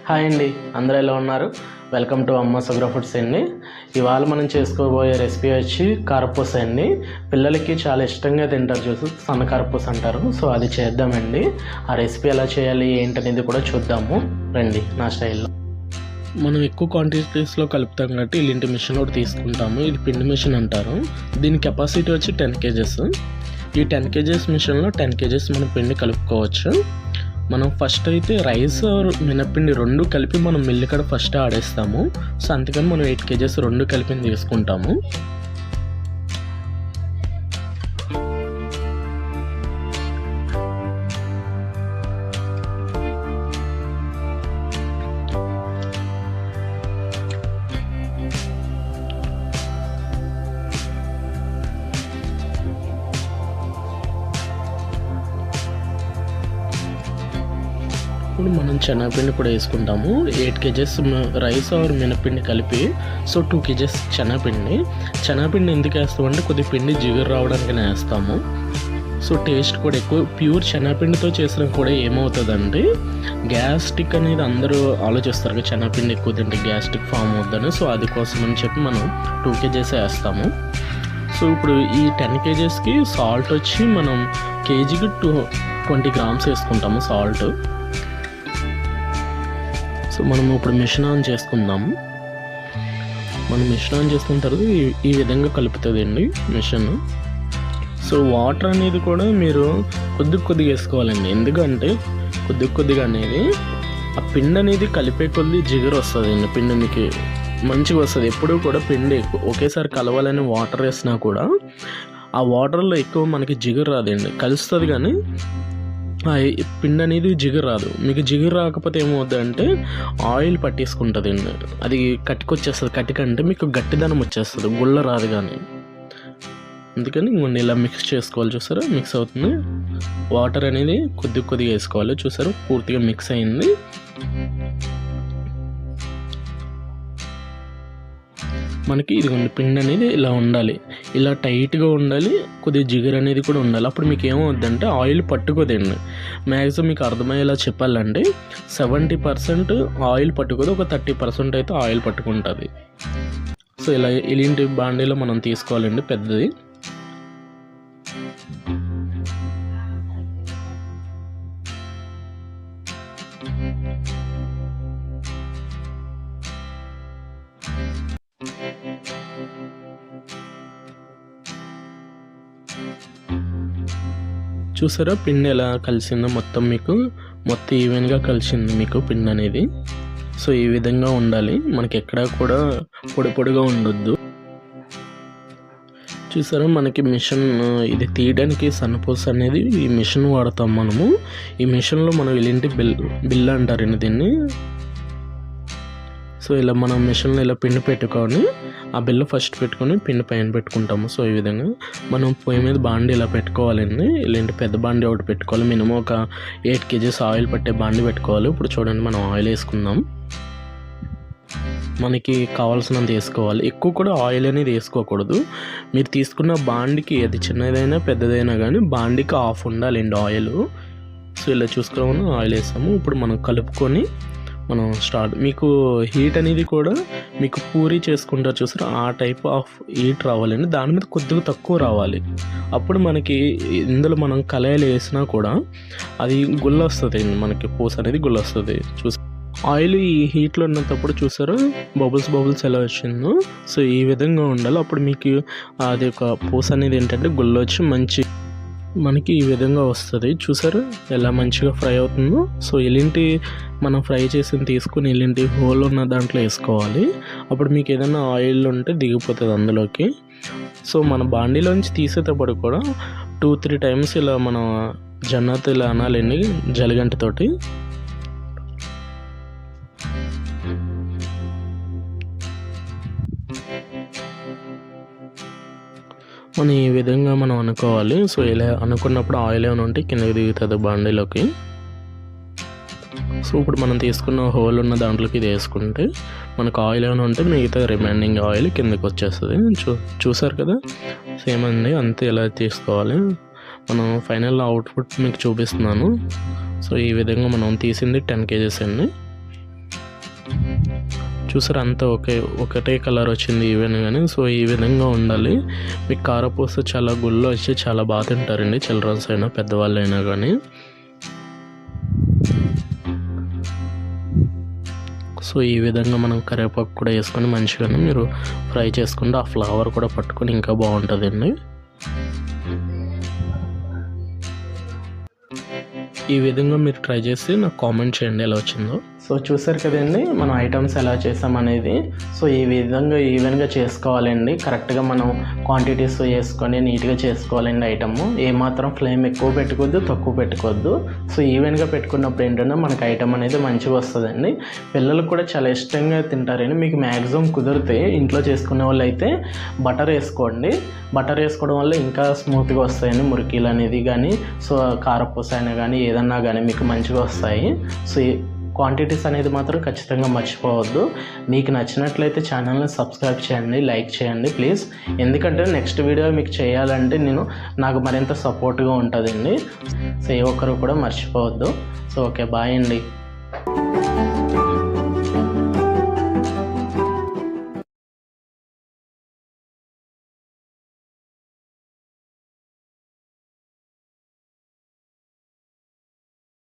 Hi అండి, అందరూ ఎలా ఉన్నారు? వెల్కమ్ టు అమ్మ సుగ్ర ఫుడ్స్ అండి. ఇవాళ మనం చేసుకోబోయే రెసిపీ వచ్చి కారపూస అండి. పిల్లలకి చాలా ఇష్టంగా తింటారు, చూసి సన్న కారపూస అంటారు. సో అది చేద్దామండి. ఆ రెసిపీ ఎలా చేయాలి ఏంటనేది కూడా చూద్దాము రండి నా స్టైల్లో. మనం ఎక్కువ క్వాంటిటీస్లో కలుపుతాం కాబట్టి ఇలాంటి మిషన్ ఒకటి తీసుకుంటాము. ఇది పిండి మిషన్ అంటారు. దీని కెపాసిటీ వచ్చి 10 kgs. ఈ 10 kgs మిషన్లో 10 kgs మనం పిండి కలుపుకోవచ్చు. మనం ఫస్ట్ అయితే రైస్ మినప్పిండి రెండు కలిపి మనం మిల్లి కాడ ఫస్ట్ ఆడేస్తాము. సో అందుకని మనం 8 kgs రెండు కలిపి తీసుకుంటాము. ఇప్పుడు మనం శనగపిండి కూడా వేసుకుంటాము. 8 kgs రైస్ ఆర్ మినపిండి కలిపి, సో 2 kgs శనగపిండి ఎందుకు వేస్తామంటే కొద్దిగా పిండి జిగురు రావడానికి వేస్తాము. సో టేస్ట్ కూడా ఎక్కువ. ప్యూర్ శనగపిండితో చేసిన కూడా ఏమవుతుందంటే గ్యాస్ట్రిక్ అనేది అందరూ ఆలోచిస్తారు, శనగపిండి ఎక్కువ తింటే గ్యాస్ట్రిక్ ఫామ్ అవుతుందని. సో అది కోసం అని చెప్పి మనం 2 kgs వేస్తాము. సో ఇప్పుడు ఈ 10 kgsకి సాల్ట్ వచ్చి మనం కేజీకి 20 grams వేసుకుంటాము సాల్ట్. సో మనం ఇప్పుడు మిషన్ ఆన్ చేసుకుందాము. మనం మిషన్ ఆన్ చేసుకున్న తర్వాత ఈ విధంగా కలుపుతుందండి మిషన్. సో వాటర్ అనేది కూడా మీరు కొద్దిగా వేసుకోవాలండి. ఎందుకంటే కొద్దిగా అనేది ఆ పిండి అనేది కలిపే కొద్ది జిగురు వస్తుందండి. పిండి మీకు మంచిగా వస్తుంది. ఎప్పుడూ కూడా పిండి ఒకేసారి కలవాలని వాటర్ వేసినా కూడా ఆ వాటర్లో ఎక్కువ మనకి జిగురు రాదండి. కలుస్తుంది కానీ పిండి అనేది జిగురు రాదు. మీకు జిగురు రాకపోతే ఏమవుతుందంటే ఆయిల్ పట్టేసుకుంటుంది అండి. అది కట్టికొచ్చేస్తుంది. కట్టికంటే మీకు గట్టిదనం వచ్చేస్తుంది, గుళ్ళ రాదు. కానీ అందుకని ఇంకొన్ని ఇలా మిక్స్ చేసుకోవాలి. చూసారా మిక్స్ అవుతుంది. వాటర్ అనేది కొద్దిగా వేసుకోవాలి. చూసారా పూర్తిగా మిక్స్ అయింది. మనకి ఇదిగోండి పిండి అనేది ఇలా ఉండాలి, ఇలా టైట్గా ఉండాలి. కొద్దిగా జిగురు అనేది కూడా ఉండాలి. అప్పుడు మీకు ఏమవుద్దంటే ఆయిల్ పట్టుకోదండి. మ్యాక్సిమం మీకు అర్థమయ్యేలా చెప్పాలంటే 70% ఆయిల్ పట్టుకోదు, ఒక 30% అయితే ఆయిల్ పట్టుకుంటుంది. సో ఇలాంటి బాండీలో మనం తీసుకోవాలండి పెద్దది. చూసారా పిండి ఎలా కలిసిందో మొత్తం ఈవెన్గా కలిసింది మీకు పిండి అనేది. సో ఈ విధంగా ఉండాలి. మనకి ఎక్కడా కూడా పొడిగా ఉండొద్దు. చూసారా మనకి మిషన్ ఇది తీయడానికి సన్నపూస అనేది ఈ మిషన్ వాడతాం మనము. ఈ మిషన్లో మనం ఇలాంటి బిల్ అంటారండి దీన్ని. సో ఇలా మనం మిషన్లో ఇలా పిండి పెట్టుకొని ఆ బిల్లు ఫస్ట్ పెట్టుకొని పిండి పైన పెట్టుకుంటాము. సో ఈ విధంగా మనం పొయ్యి మీద బాండి ఇలా పెట్టుకోవాలండి. ఇలాంటి పెద్ద బాండి ఒకటి పెట్టుకోవాలి. మినిమం ఒక 8 kgs ఆయిల్ పట్టే బాండి పెట్టుకోవాలి. ఇప్పుడు చూడండి మనం ఆయిల్ వేసుకుందాం. మనకి కావాల్సినంత వేసుకోవాలి. ఎక్కువ కూడా ఆయిల్ అనేది వేసుకోకూడదు. మీరు తీసుకున్న బాండికి అది చిన్నదైనా పెద్దదైనా కానీ బాండికి ఆఫ్ ఉండాలండి ఆయిల్. సో ఇలా చూసుకోవాలి ఆయిల్ వేసాము. ఇప్పుడు మనం కలుపుకొని మనం మీకు హీట్ అనేది కూడా మీకు పూరి చేసుకుంటారు చూసారా, ఆ టైప్ ఆఫ్ హీట్ రావాలండి. దాని మీద కొద్దిగా తక్కువ రావాలి. అప్పుడు మనకి ఇందులో మనం కళాయిలు వేసినా కూడా అది గుల్ల వస్తుంది. మనకి పూస అనేది గుల్ల వస్తుంది. ఆయిల్ ఈ హీట్లో ఉన్నప్పుడు చూసారా బబుల్స్ ఎలా వచ్చిందో. సో ఈ విధంగా ఉండాలి. అప్పుడు మీకు అది ఒక పూస అనేది ఏంటంటే గుల్ల వచ్చి మనకి ఈ విధంగా వస్తుంది. చూసారు ఎలా మంచిగా ఫ్రై అవుతుందో. సో ఇలాంటి మనం ఫ్రై చేసి తీసుకుని ఇలాంటి హోల్ ఉన్న దాంట్లో వేసుకోవాలి. అప్పుడు మీకు ఏదైనా ఆయిల్ ఉంటే దిగిపోతుంది అందులోకి. సో మన బాండీలోంచి తీసేటప్పుడు కూడా 2-3 times ఇలా మనం జొన్నతో ఇలా అనాలండి జలిగంటతోటి. మనం ఈ విధంగా మనం అనుకోవాలి. సో ఇలా అనుకున్నప్పుడు ఆయిల్ ఏమైనా ఉంటే కిందకి దిగుతుంది బాండీలోకి. సో ఇప్పుడు మనం తీసుకున్న హోల్ ఉన్న దాంట్లోకి ఇది వేసుకుంటే మనకు ఆయిల్ ఏమైనా ఉంటే మిగతా రిమైనింగ్ ఆయిల్ కిందకి వచ్చేస్తుంది. చూసారు కదా సేమ్ అండి, అంతే ఇలా తీసుకోవాలి. మనం ఫైనల్ అవుట్పుట్ మీకు చూపిస్తున్నాను. సో ఈ విధంగా మనం తీసింది 10 kgs అండి. చూసారు అంతా ఒకటే కలర్ వచ్చింది ఈవెన్ కానీ. సో ఈ విధంగా ఉండాలి. మీకు కారపూస చాలా గుళ్ళు వచ్చి చాలా బాగా తింటారండి, చిల్డ్రన్స్ అయినా పెద్దవాళ్ళు అయినా కానీ. సో ఈ విధంగా మనం కరివేపాకు కూడా వేసుకొని మంచిగా మీరు ఫ్రై చేసుకుంటే ఆ ఫ్లేవర్ కూడా పట్టుకొని ఇంకా బాగుంటుందండి. ఈ విధంగా మీరు ట్రై చేసి నాకు కామెంట్ చేయండి ఎలా వచ్చిందో. సో చూసారు కదండి మనం ఐటమ్స్ ఎలా చేసామనేది. సో ఈ విధంగా ఈవెన్గా చేసుకోవాలండి. కరెక్ట్గా మనం క్వాంటిటీస్ వేసుకొని నీట్గా చేసుకోవాలండి ఐటమ్. ఏమాత్రం ఫ్లేమ్ ఎక్కువ పెట్టుకోవద్దు, తక్కువ పెట్టుకోవద్దు. సో ఈవెన్గా పెట్టుకున్నప్పుడు ఏంటంటే మనకి ఐటమ్ అనేది మంచిగా వస్తుందండి. పిల్లలకు కూడా చాలా ఇష్టంగా తింటారండి. మీకు మ్యాక్సిమం కుదిరితే ఇంట్లో చేసుకునే వాళ్ళు అయితే బటర్ వేసుకోండి. బటర్ వేసుకోవడం వల్ల ఇంకా స్మూత్గా వస్తాయండి మురికీలు అనేది కానీ, సో కారపూస అయినా కానీ ఏదన్నా కానీ మీకు మంచిగా వస్తాయి. సో క్వాంటిటీస్ అనేది మాత్రం ఖచ్చితంగా మర్చిపోవద్దు. మీకు నచ్చినట్లయితే ఛానల్ని సబ్స్క్రైబ్ చేయండి, లైక్ చేయండి ప్లీజ్. ఎందుకంటే నెక్స్ట్ వీడియో మీకు చేయాలంటే నాకు మరింత సపోర్ట్గా ఉంటుందండి. సో ఏ ఒక్కరు కూడా మర్చిపోవద్దు. సో ఓకే, బాయ్ అండి.